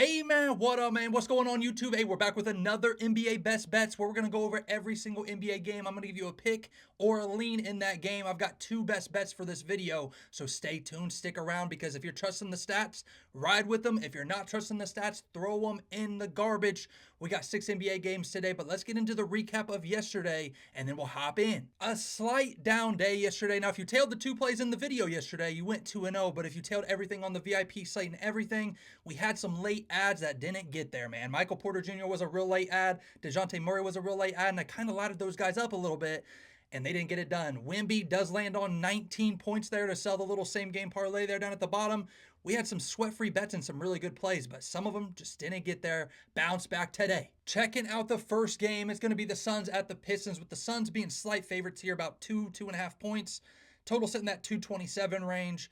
Hey man, what up man? What's going on YouTube? Hey, we're back with another NBA Best Bets where we're going to go over every single NBA game. I'm going to give you a pick or a lean in that game. I've got two best bets for this video, so stay tuned, stick around, because if you're trusting the stats, ride with them. If you're not trusting the stats, throw them in the garbage. We got 6 NBA games today, but let's get into the recap of yesterday and then we'll hop in. A slight down day yesterday. Now, if you tailed the two plays in the video yesterday, you went 2-0, but if you tailed everything on the VIP site and everything, we had some late ads that didn't get there, man. Michael Porter Jr. was a real late ad. DeJounte Murray was a real late ad, and I kind of laddered those guys up a little bit, and they didn't get it done. Wemby does land on 19 points there to sell the little same game parlay there down at the bottom. We had some sweat-free bets and some really good plays, but some of them just didn't get there. Bounce back today. Checking out the first game, it's going to be the Suns at the Pistons, with the Suns being slight favorites here, about 2.5 points. Total sitting that 227 range.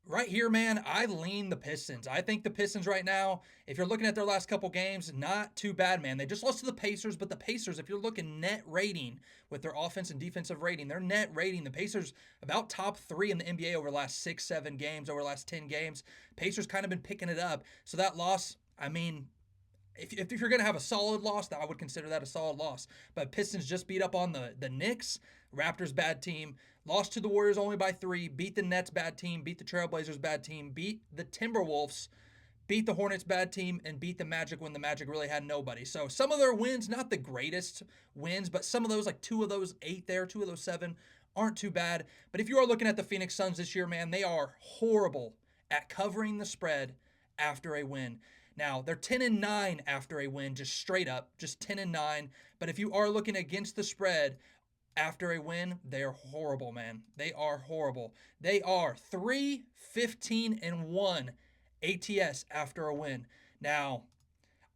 Right here, man, I lean the Pistons. I think the Pistons right now, if you're looking at their last couple games, not too bad, man. They just lost to the Pacers, but the Pacers, if you're looking net rating with their offense and defensive rating, their net rating, the Pacers about top 3 in the NBA over the last 6-7 games, over the last 10 games. Pacers kind of been picking it up. So that loss, I mean, if you're going to have a solid loss, I would consider that a solid loss. But Pistons just beat up on the Knicks, Raptors bad team, lost to the Warriors only by 3, beat the Nets bad team, beat the Trailblazers bad team, beat the Timberwolves, beat the Hornets bad team, and beat the Magic when the Magic really had nobody. So some of their wins, not the greatest wins, but some of those, like 2 of those 8 there, 2 of those 7, aren't too bad. But if you are looking at the Phoenix Suns this year, man, they are horrible at covering the spread after a win. Now, they're 10-9 after a win, just straight up, just 10-9. But if you are looking against the spread after a win, they are horrible, man. They are horrible. They are 3-15-1 ATS after a win. Now,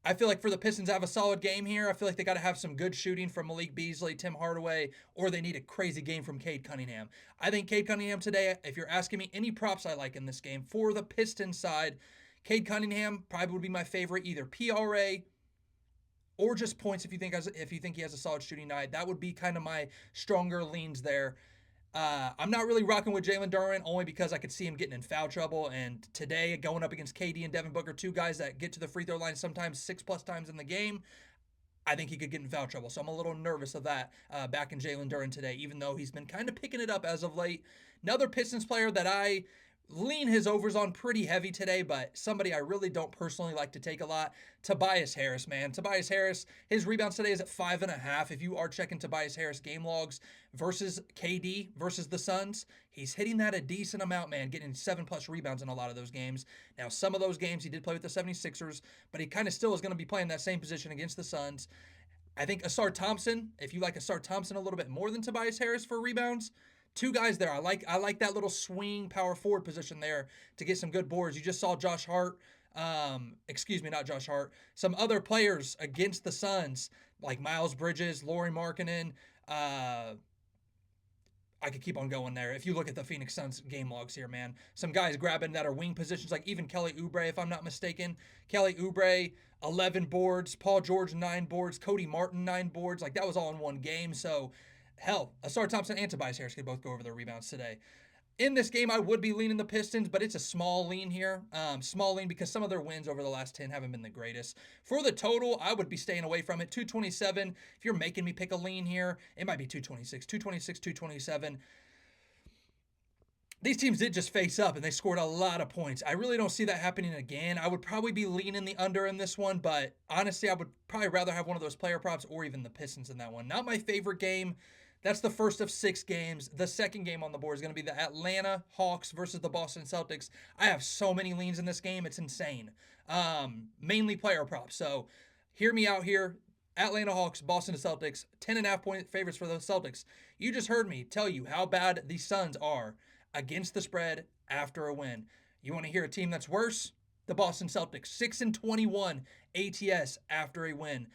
I feel like for the Pistons to have a solid game here, I feel like they got to have some good shooting from Malik Beasley, Tim Hardaway, or they need a crazy game from Cade Cunningham. I think Cade Cunningham today, if you're asking me any props I like in this game for the Pistons side, Cade Cunningham probably would be my favorite, either PRA or just points if you think he has a solid shooting night. That would be kind of my stronger leans there. I'm not really rocking with Jalen Duren only because I could see him getting in foul trouble. And today, going up against KD and Devin Booker, 2 guys that get to the free throw line sometimes 6+ times in the game, I think he could get in foul trouble. So I'm a little nervous of that back in Jalen Duren today, even though he's been kind of picking it up as of late. Another Pistons player that I lean his overs on pretty heavy today, but somebody I really don't personally like to take a lot, Tobias Harris, man. Tobias Harris, his rebounds today is at 5.5. If you are checking Tobias Harris game logs versus KD versus the Suns, he's hitting that a decent amount, man, getting 7+ rebounds in a lot of those games. Now, some of those games he did play with the 76ers, but he kind of still is going to be playing that same position against the Suns. I think Ausar Thompson, if you like Ausar Thompson a little bit more than Tobias Harris for rebounds, 2 guys there. I like that little swing power forward position there to get some good boards. You just saw Josh Hart, not Josh Hart, some other players against the Suns, like Miles Bridges, Lauri Markkanen. I could keep on going there. If you look at the Phoenix Suns game logs here, man, some guys grabbing that are wing positions, like even Kelly Oubre, if I'm not mistaken. Kelly Oubre, 11 boards. Paul George, 9 boards. Cody Martin, 9 boards. Like, that was all in one game. So, hell, Ausar Thompson and Tobias Harris could both go over their rebounds today. In this game, I would be leaning the Pistons, but it's a small lean here. Small lean because some of their wins over the last 10 haven't been the greatest. For the total, I would be staying away from it. 227. If you're making me pick a lean here, it might be 226. 226, 227. These teams did just face up and they scored a lot of points. I really don't see that happening again. I would probably be leaning the under in this one, but honestly, I would probably rather have one of those player props or even the Pistons in that one. Not my favorite game. That's the first of 6 games. The second game on the board is going to be the Atlanta Hawks versus the Boston Celtics. I have so many leans in this game. It's insane. Mainly player props. So hear me out here. Atlanta Hawks, Boston Celtics, 10.5 point favorites for the Celtics. You just heard me tell you how bad the Suns are against the spread after a win. You want to hear a team that's worse? The Boston Celtics, 6-21 ATS after a win.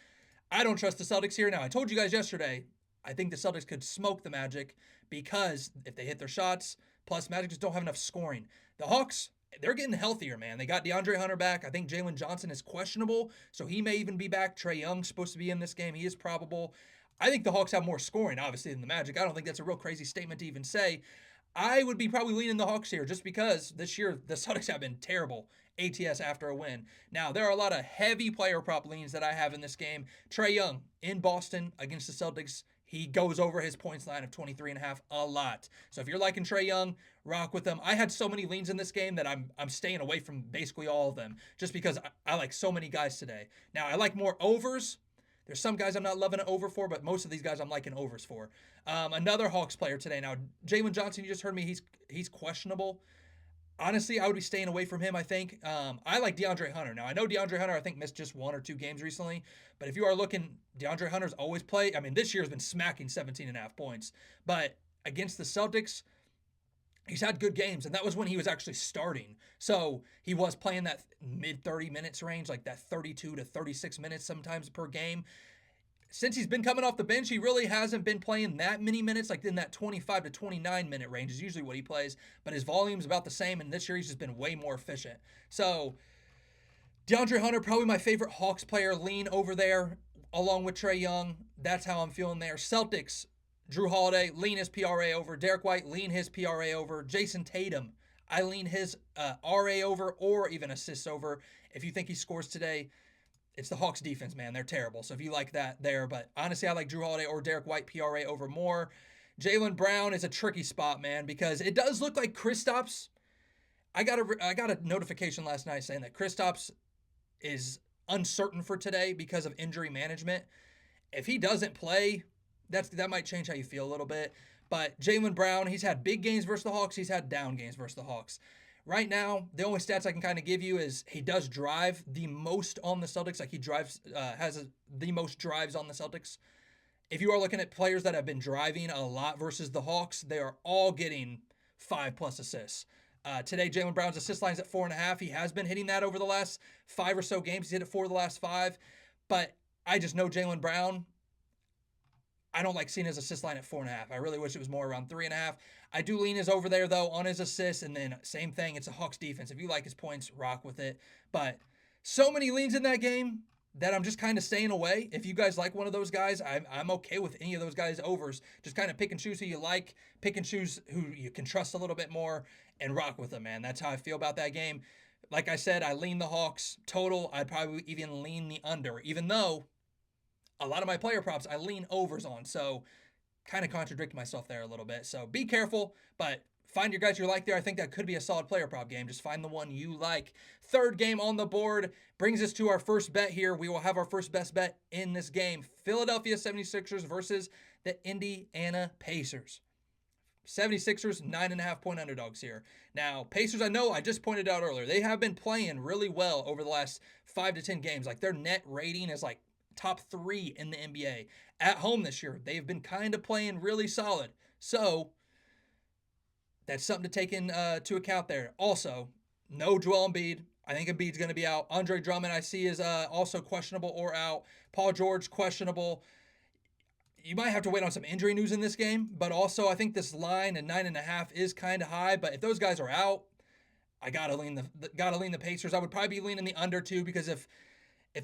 I don't trust the Celtics here now. I told you guys yesterday, I think the Celtics could smoke the Magic because if they hit their shots, plus Magic just don't have enough scoring. The Hawks, they're getting healthier, man. They got DeAndre Hunter back. I think Jalen Johnson is questionable, so he may even be back. Trae Young's supposed to be in this game. He is probable. I think the Hawks have more scoring, obviously, than the Magic. I don't think that's a real crazy statement to even say. I would be probably leaning the Hawks here just because this year the Celtics have been terrible. ATS after a win. Now, there are a lot of heavy player prop leans that I have in this game. Trae Young in Boston against the Celtics. He goes over his points line of 23.5 a lot. So if you're liking Trae Young, rock with them. I had so many leans in this game that I'm staying away from basically all of them just because I like so many guys today. Now, I like more overs. There's some guys I'm not loving an over for, but most of these guys I'm liking overs for. Another Hawks player today. Now, Jalen Johnson, you just heard me, he's questionable. Honestly, I would be staying away from him, I think. I like DeAndre Hunter. Now, I know DeAndre Hunter, I think, missed just 1 or 2 games recently. But if you are looking, DeAndre Hunter's always played. I mean, this year has been smacking 17.5 points. But against the Celtics, he's had good games. And that was when he was actually starting. So he was playing that mid 30 minutes range, like that 32 to 36 minutes sometimes per game. Since he's been coming off the bench, he really hasn't been playing that many minutes, like in that 25 to 29 minute range is usually what he plays, but his volume's about the same, and this year he's just been way more efficient. So, DeAndre Hunter, probably my favorite Hawks player, lean over there, along with Trae Young. That's how I'm feeling there. Celtics, Drew Holiday, lean his PRA over. Derek White, lean his PRA over. Jason Tatum, I lean his RA over or even assists over. If you think he scores today, it's the Hawks defense, man. They're terrible. So if you like that there, but honestly, I like Drew Holiday or Derek White PRA over more. Jaylen Brown is a tricky spot, man, because it does look like Kristaps. I got a notification last night saying that Kristaps is uncertain for today because of injury management. If he doesn't play, that might change how you feel a little bit. But Jaylen Brown, he's had big games versus the Hawks. He's had down games versus the Hawks. Right now, the only stats I can kind of give you is he does drive the most on the Celtics. Like he has the most drives on the Celtics. If you are looking at players that have been driving a lot versus the Hawks, they are all getting 5+ assists. Today, Jaylen Brown's assist line's at 4.5. He has been hitting that over the last 5 or so games. He's hit it 4 of the last 5. But I just know Jaylen Brown. I don't like seeing his assist line at 4.5. I really wish it was more around 3.5. I do lean his over there, though, on his assists. And then same thing, it's a Hawks defense. If you like his points, rock with it. But so many leans in that game that I'm just kind of staying away. If you guys like one of those guys, I'm okay with any of those guys' overs. Just kind of pick and choose who you like, pick and choose who you can trust a little bit more, and rock with them, man. That's how I feel about that game. Like I said, I lean the Hawks. Total, I'd probably even lean the under, even though a lot of my player props I lean overs on. So kind of contradict myself there a little bit. So be careful, but find your guys you like there. I think that could be a solid player prop game. Just find the one you like. Third game on the board brings us to our first bet here. We will have our first best bet in this game. Philadelphia 76ers versus the Indiana Pacers. 76ers, 9.5 point underdogs here. Now, Pacers, I know I just pointed out earlier, they have been playing really well over the last 5 to 10 games. Like their net rating is like top 3 in the NBA. At home this year, they've been kind of playing really solid. So, that's something to take into account there. Also, no Joel Embiid. I think Embiid's going to be out. Andre Drummond, I see, is also questionable or out. Paul George, questionable. You might have to wait on some injury news in this game, but also I think this line at 9.5 is kind of high. But if those guys are out, I gotta lean the Pacers. I would probably be leaning the under too, because if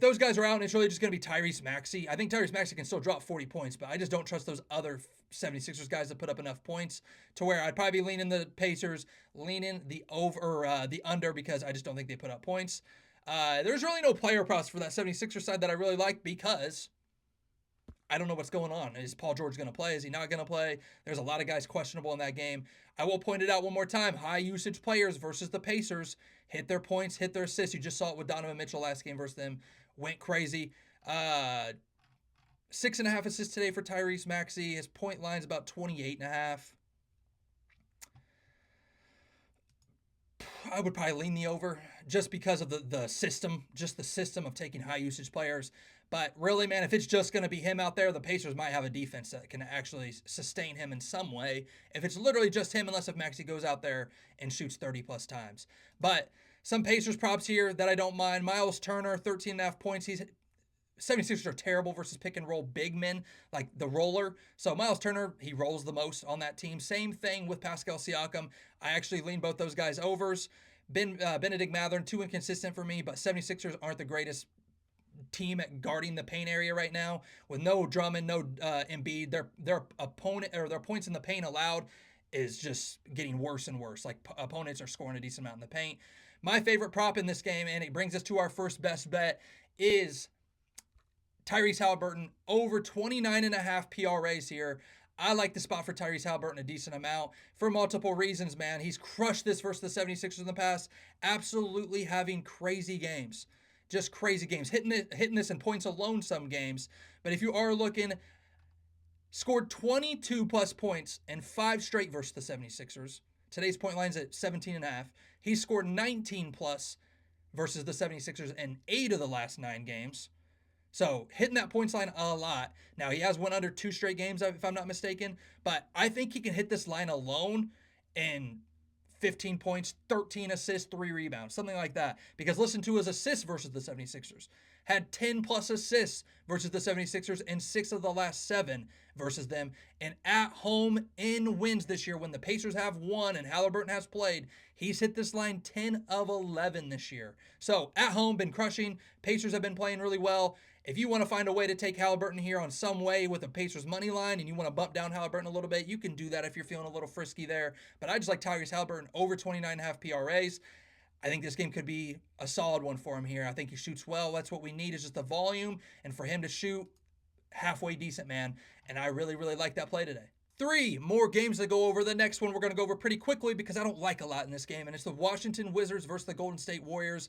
those guys are out and it's really just going to be Tyrese Maxey, I think Tyrese Maxey can still drop 40 points, but I just don't trust those other 76ers guys to put up enough points to where I'd probably be leaning the Pacers, leaning the the under, because I just don't think they put up points. There's really no player props for that 76ers side that I really like, because I don't know what's going on. Is Paul George going to play? Is he not going to play? There's a lot of guys questionable in that game. I will point it out one more time. High usage players versus the Pacers hit their points, hit their assists. You just saw it with Donovan Mitchell last game versus them. Went crazy. 6.5 assists today for Tyrese Maxey. His point line's about 28.5. I would probably lean the over just because of the system, just the system of taking high usage players. But really, man, if it's just going to be him out there, the Pacers might have a defense that can actually sustain him in some way. If it's literally just him, unless if Maxey goes out there and shoots 30+ times. But some Pacers props here that I don't mind. Miles Turner, 13.5 points. 76ers are terrible versus pick and roll big men, like the roller. So Miles Turner, he rolls the most on that team. Same thing with Pascal Siakam. I actually lean both those guys overs. Benedict Mathurin, too inconsistent for me, but 76ers aren't the greatest team at guarding the paint area right now. With no Drummond, no Embiid, their opponent or their points in the paint allowed is just getting worse and worse. Like opponents are scoring a decent amount in the paint. My favorite prop in this game, and it brings us to our first best bet, is Tyrese Halliburton over 29.5 PRAs here. I like the spot for Tyrese Halliburton a decent amount for multiple reasons, man. He's crushed this versus the 76ers in the past, absolutely having crazy games. Just crazy games. Hitting this in points alone some games. But if you are looking, scored 22 plus points in 5 straight versus the 76ers. Today's point line's at 17.5. He scored 19 plus versus the 76ers in 8 of the last 9 games. So hitting that points line a lot. Now he has went under 2 straight games, if I'm not mistaken, but I think he can hit this line alone in 15 points, 13 assists, 3 rebounds, something like that. Because listen to his assists versus the 76ers. Had 10 plus assists versus the 76ers in 6 of the last 7 versus them. And at home in wins this year, when the Pacers have won and Halliburton has played, he's hit this line 10 of 11 this year. So at home, been crushing. Pacers have been playing really well. If you want to find a way to take Halliburton here on some way with a Pacers money line and you want to bump down Halliburton a little bit, you can do that if you're feeling a little frisky there. But I just like Tyrese Halliburton over 29.5 PRAs. I think this game could be a solid one for him here. I think he shoots well. That's what we need is just the volume. And for him to shoot halfway decent, man. And I really, really like that play today. 3 more games to go over. The next one we're going to go over pretty quickly because I don't like a lot in this game. And it's the Washington Wizards versus the Golden State Warriors.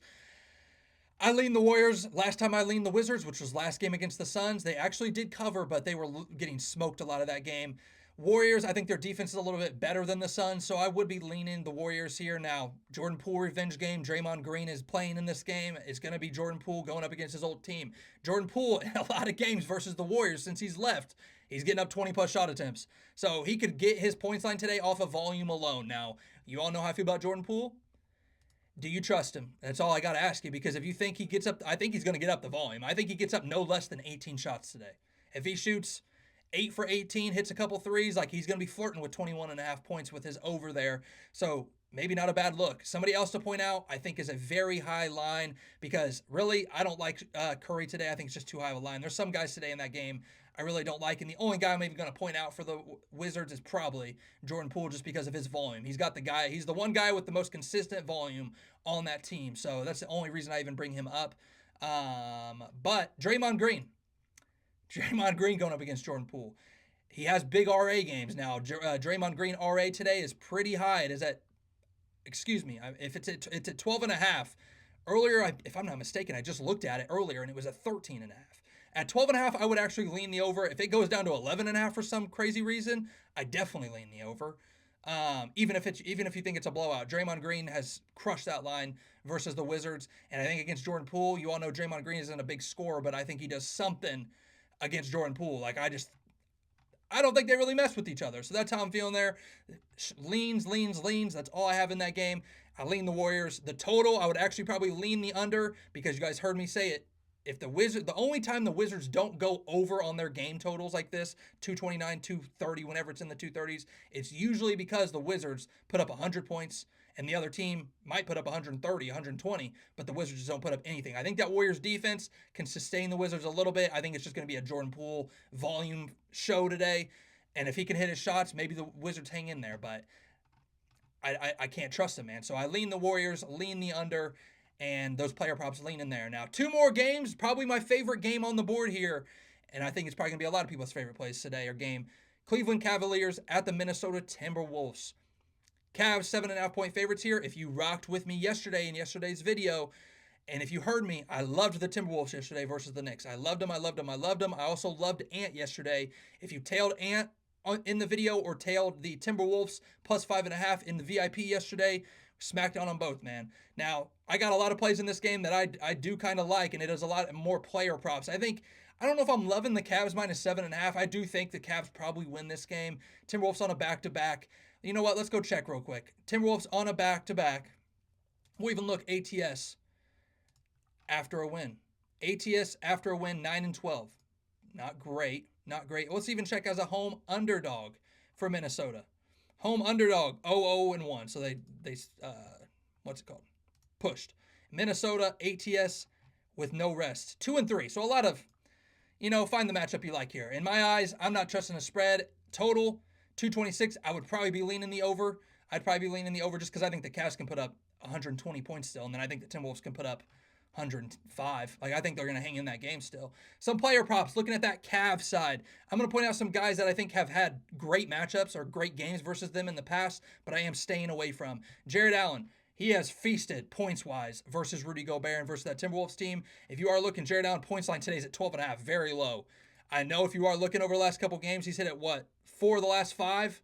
I lean the Warriors. Last time I leaned the Wizards, which was last game against the Suns. They actually did cover, but they were getting smoked a lot of that game. Warriors, I think their defense is a little bit better than the Suns, so I would be leaning the Warriors here. Now, Jordan Poole revenge game. Draymond Green is playing in this game. It's going to be Jordan Poole going up against his old team. Jordan Poole, in a lot of games versus the Warriors since he's left, he's getting up 20-plus shot attempts. So he could get his points line today off of volume alone. Now, you all know how I feel about Jordan Poole. Do you trust him? That's all I got to ask you, because if you think he gets up, I think he's going to get up the volume. I think he gets up no less than 18 shots today. If he shoots 8 for 18, hits a couple threes, like he's going to be flirting with 21.5 points with his over there. So maybe not a bad look. Somebody else to point out, I think, is a very high line, because really, I don't like Curry today. I think it's just too high of a line. There's some guys today in that game I really don't like. And the only guy I'm even going to point out for the Wizards is probably Jordan Poole, just because of his volume. He's the one guy with the most consistent volume on that team. So that's the only reason I even bring him up. But Draymond Green going up against Jordan Poole. He has big RA games now. Draymond Green RA today is pretty high. It is at, if it's at 12.5. Earlier, if I'm not mistaken, I just looked at it earlier and it was at 13.5. At 12.5, I would actually lean the over. If it goes down to 11.5 for some crazy reason, I definitely lean the over. Even if you think it's a blowout, Draymond Green has crushed that line versus the Wizards, and I think against Jordan Poole, you all know Draymond Green isn't a big scorer, but I think he does something against Jordan Poole. Like I don't think they really mess with each other. So that's how I'm feeling there. Leans. That's all I have in that game. I lean the Warriors. The total, I would actually probably lean the under, because you guys heard me say it. If the only time the Wizards don't go over on their game totals like this, 229, 230, whenever it's in the 230s, it's usually because the Wizards put up 100 points and the other team might put up 130, 120, but the Wizards just don't put up anything. I think that Warriors defense can sustain the Wizards a little bit. I think it's just going to be a Jordan Poole volume show today. And if he can hit his shots, maybe the Wizards hang in there, but I can't trust him, man. So I lean the Warriors, lean the under, and those player props lean in there. Now, 2 more games, probably my favorite game on the board here, and I think it's probably going to be a lot of people's favorite plays today or game. Cleveland Cavaliers at the Minnesota Timberwolves. Cavs 7.5 point favorites here. If you rocked with me yesterday in yesterday's video, and if you heard me, I loved the Timberwolves yesterday versus the Knicks. I loved them. I also loved Ant yesterday. If you tailed Ant in the video or tailed the Timberwolves plus 5.5 in the VIP yesterday, smacked on them both, man. Now, I got a lot of plays in this game that I do kind of like, and it is a lot more player props. I don't know if I'm loving the Cavs minus 7.5. I do think the Cavs probably win this game. Timberwolves on a back-to-back. You know what? Let's go check real quick. Timberwolves on a back-to-back. We'll even look ATS after a win. ATS after a win, 9-12. Not great. Let's even check as a home underdog for Minnesota. Home underdog, 0-0-1. So they pushed. Minnesota, ATS with no rest, 2-3. So a lot of, find the matchup you like here. In my eyes, I'm not trusting a spread. Total, 226, I would probably be leaning the over. I'd probably be leaning the over just because I think the Cavs can put up 120 points still, and then I think the Timberwolves can put up 105. Like, I think they're going to hang in that game still. Some player props, looking at that Cavs side, I'm going to point out some guys that I think have had great matchups or great games versus them in the past, but I am staying away from. Jared Allen, he has feasted points-wise versus Rudy Gobert and versus that Timberwolves team. If you are looking, Jared Allen points line today is at 12.5, very low. I know if you are looking over the last couple games, he's hit at what, 4 of the last 5?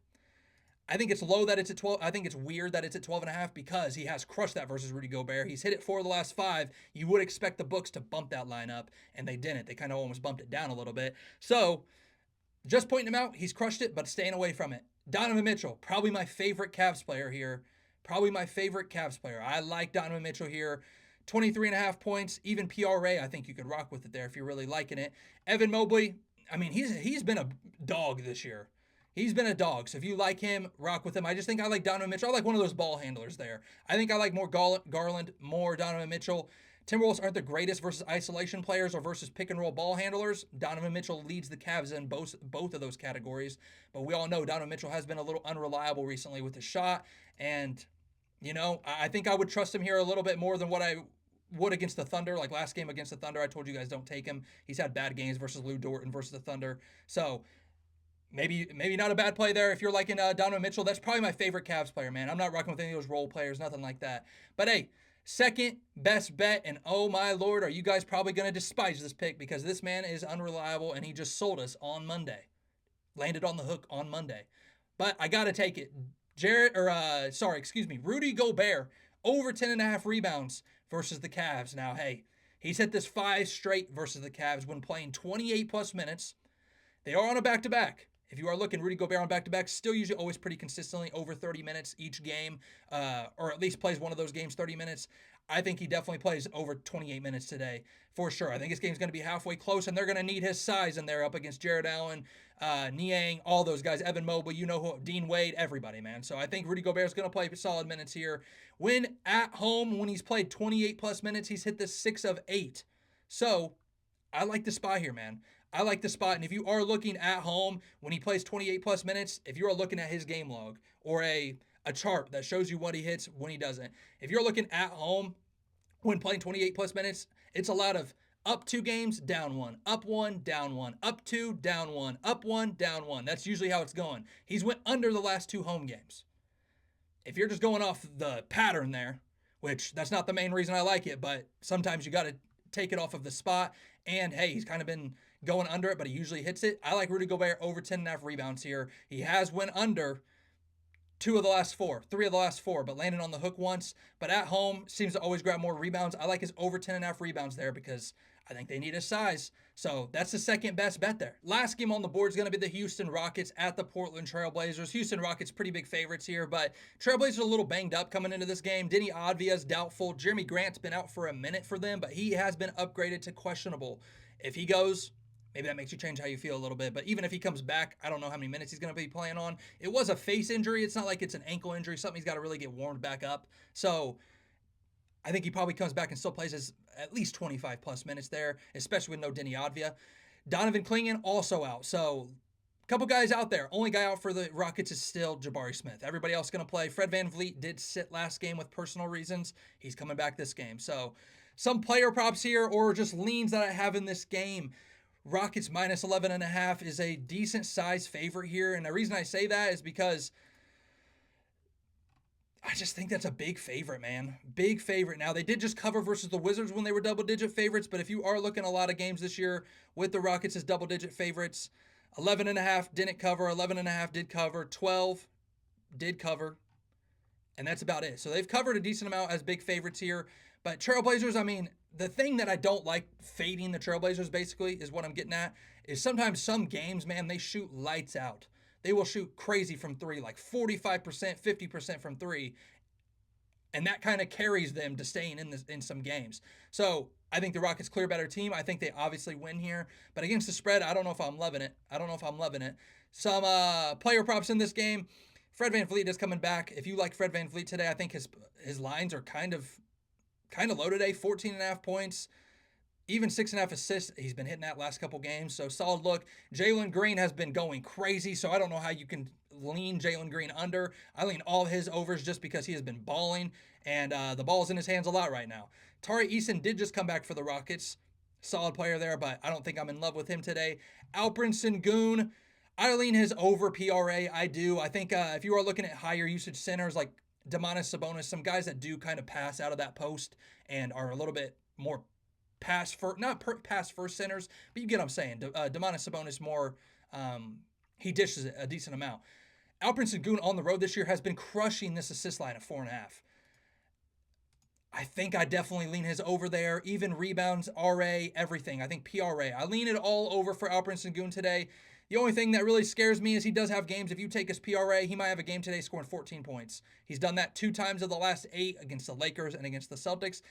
I think it's low that it's at 12. I think it's weird that it's at 12.5 because he has crushed that versus Rudy Gobert. He's hit it 4 of the last 5. You would expect the books to bump that line up, and they didn't. They kind of almost bumped it down a little bit. So, just pointing him out, he's crushed it, but staying away from it. Donovan Mitchell, probably my favorite Cavs player here. Probably my favorite Cavs player. I like Donovan Mitchell here. 23.5 points, even PRA, I think you could rock with it there if you're really liking it. Evan Mobley, I mean, he's been a dog this year. He's been a dog. So if you like him, rock with him. I just think I like Donovan Mitchell. I like one of those ball handlers there. I think I like more Garland, more Donovan Mitchell. Timberwolves aren't the greatest versus isolation players or versus pick and roll ball handlers. Donovan Mitchell leads the Cavs in both of those categories. But we all know Donovan Mitchell has been a little unreliable recently with his shot. And, you know, I think I would trust him here a little bit more than what I would against the Thunder. Like last game against the Thunder, I told you guys don't take him. He's had bad games versus Lou Dort and versus the Thunder. So maybe not a bad play there. If you're liking Donovan Mitchell, that's probably my favorite Cavs player, man. I'm not rocking with any of those role players, nothing like that. But hey, second best bet, and oh my lord, are you guys probably going to despise this pick because this man is unreliable and he just sold us on Monday. Landed on the hook on Monday. But I got to take it. Rudy Gobert, over 10.5 rebounds versus the Cavs. Now, hey, he's hit this 5 straight versus the Cavs when playing 28 plus minutes. They are on a back-to-back. If you are looking, Rudy Gobert on back-to-back, still usually always pretty consistently over 30 minutes each game, or at least plays one of those games 30 minutes. I think he definitely plays over 28 minutes today, for sure. I think his game's going to be halfway close, and they're going to need his size in there up against Jared Allen, Niang, all those guys, Evan Mobley, you know who, Dean Wade, everybody, man. So I think Rudy Gobert's going to play solid minutes here. When at home, when he's played 28-plus minutes, he's hit the 6 of 8. So I like the spot here, man. I like the spot. And if you are looking at home when he plays 28 plus minutes, if you are looking at his game log or a chart that shows you what he hits when he doesn't, if you're looking at home when playing 28 plus minutes, it's a lot of up 2 games, down 1, up 1, down 1, up 2, down 1, up 1, down 1. That's usually how it's going. He's went under the last 2 home games. If you're just going off the pattern there, which that's not the main reason I like it, but sometimes you got to take it off of the spot. And hey, he's kind of been going under it, but he usually hits it. I like Rudy Gobert over 10.5 rebounds here. He has went under 3 of the last 4, but landed on the hook once. But at home, seems to always grab more rebounds. I like his over 10.5 rebounds there because I think they need his size. So that's the second best bet there. Last game on the board is going to be the Houston Rockets at the Portland Trailblazers. Houston Rockets pretty big favorites here, but Trailblazers a little banged up coming into this game. Denny Advia's doubtful. Jeremy Grant's been out for a minute for them, but he has been upgraded to questionable. If he goes, maybe that makes you change how you feel a little bit. But even if he comes back, I don't know how many minutes he's going to be playing on. It was a face injury. It's not like it's an ankle injury, something he's got to really get warmed back up. So I think he probably comes back and still plays his at least 25 plus minutes there, especially with no Denny Advia. Donovan Clingan also out. So a couple guys out there. Only guy out for the Rockets is still Jabari Smith. Everybody else going to play. Fred VanVleet did sit last game with personal reasons. He's coming back this game. So some player props here or just leans that I have in this game. Rockets minus 11.5 is a decent size favorite here. And the reason I say that is because I just think that's a big favorite, man. Big favorite. Now, they did just cover versus the Wizards when they were double-digit favorites, but if you are looking at a lot of games this year with the Rockets as double-digit favorites, 11.5 didn't cover, 11.5 did cover, 12 did cover, and that's about it. So they've covered a decent amount as big favorites here, but Trailblazers, I mean, the thing that I don't like fading the Trailblazers, basically, is what I'm getting at, is sometimes some games, man, they shoot lights out. They will shoot crazy from 3, like 45%, 50% from 3. And that kind of carries them to staying in some games. So I think the Rockets clear better team. I think they obviously win here. But against the spread, I don't know if I'm loving it. Some player props in this game. Fred VanVleet is coming back. If you like Fred VanVleet today, I think his lines are kind of low today. 14.5 points. Even 6.5 assists, he's been hitting that last couple games, so solid look. Jalen Green has been going crazy, so I don't know how you can lean Jalen Green under. I lean all his overs just because he has been balling, and the ball's in his hands a lot right now. Tari Eason did just come back for the Rockets. Solid player there, but I don't think I'm in love with him today. Alperen Sengun, I lean his over PRA. I do. I think if you are looking at higher usage centers like Domantas Sabonis, some guys that do kind of pass out of that post and are a little bit more pass first, not pass first centers, but you get what I'm saying. Domantas Sabonis more, he dishes it a decent amount. Alperen Sengun on the road this year has been crushing this assist line at 4.5. I think I definitely lean his over there. Even rebounds, RA, everything. I think PRA. I lean it all over for Alperen Sengun today. The only thing that really scares me is he does have games. If you take his PRA, he might have a game today scoring 14 points. He's done that 2 times of the last 8 against the Lakers and against the Celtics.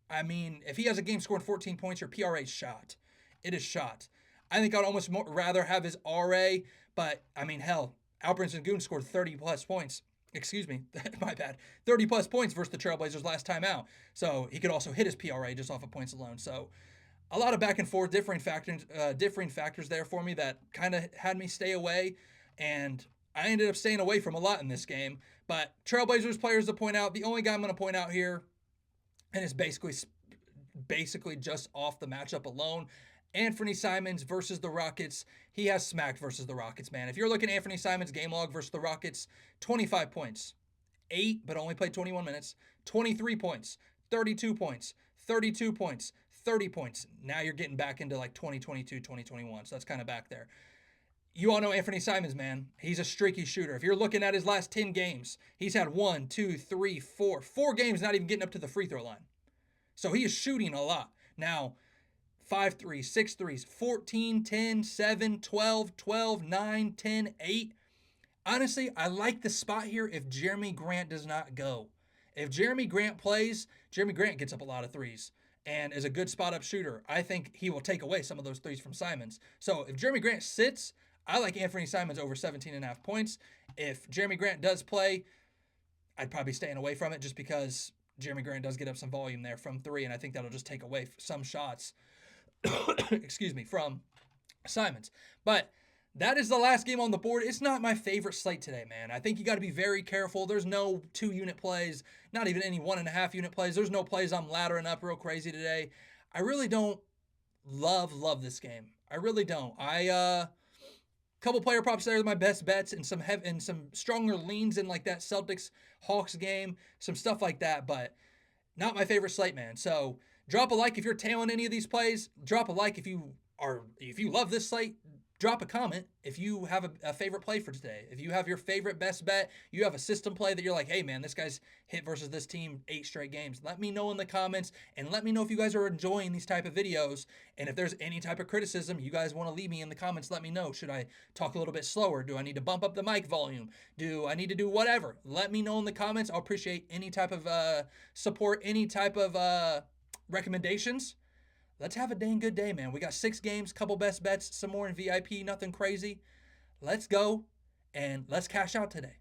I mean, if he has a game scoring 14 points, your PRA is shot. It is shot. I think I'd almost rather have his RA, but I mean, hell, Alperen Sengun scored 30 plus points. Excuse me, my bad. 30 plus points versus the Trailblazers last time out. So he could also hit his PRA just off of points alone. So a lot of back and forth, differing factors there for me that kind of had me stay away. And I ended up staying away from a lot in this game. But Trailblazers players to point out, the only guy I'm going to point out here, and it's basically just off the matchup alone, Anthony Simons versus the Rockets. He has smacked versus the Rockets, man. If you're looking at Anthony Simons' game log versus the Rockets, 25 points, 8, but only played 21 minutes, 23 points, 32 points, 32 points, 30 points. Now you're getting back into like 2022, 2021, so that's kind of back there. You all know Anthony Simons, man. He's a streaky shooter. If you're looking at his last 10 games, he's had 4 games not even getting up to the free throw line. So he is shooting a lot. Now, 5 threes, 6 threes, 14, 10, 7, 12, 12, 9, 10, 8. Honestly, I like the spot here if Jeremy Grant does not go. If Jeremy Grant plays, Jeremy Grant gets up a lot of threes and is a good spot-up shooter. I think he will take away some of those threes from Simons. So if Jeremy Grant sits, I like Anthony Simons over 17.5 points. If Jeremy Grant does play, I'd probably be staying away from it just because Jeremy Grant does get up some volume there from 3, and I think that'll just take away some shots excuse me, from Simons. But that is the last game on the board. It's not my favorite slate today, man. I think you got to be very careful. There's no 2-unit plays, not even any 1.5-unit plays. There's no plays I'm laddering up real crazy today. I really don't love this game. I really don't. Couple player props there are my best bets and some stronger leans in like that Celtics Hawks game, some stuff like that, but not my favorite slate, man. So drop a like if you're tailing any of these plays. Drop a like if you love this slate. Drop a comment if you have a favorite play for today. If you have your favorite best bet, you have a system play that you're like, hey man, this guy's hit versus this team 8 straight games. Let me know in the comments, and let me know if you guys are enjoying these type of videos. And if there's any type of criticism you guys want to leave me in the comments, let me know. Should I talk a little bit slower? Do I need to bump up the mic volume? Do I need to do whatever? Let me know in the comments. I'll appreciate any type of support, any type of recommendations. Let's have a dang good day, man. We got 6 games, couple best bets, some more in VIP, nothing crazy. Let's go, and let's cash out today.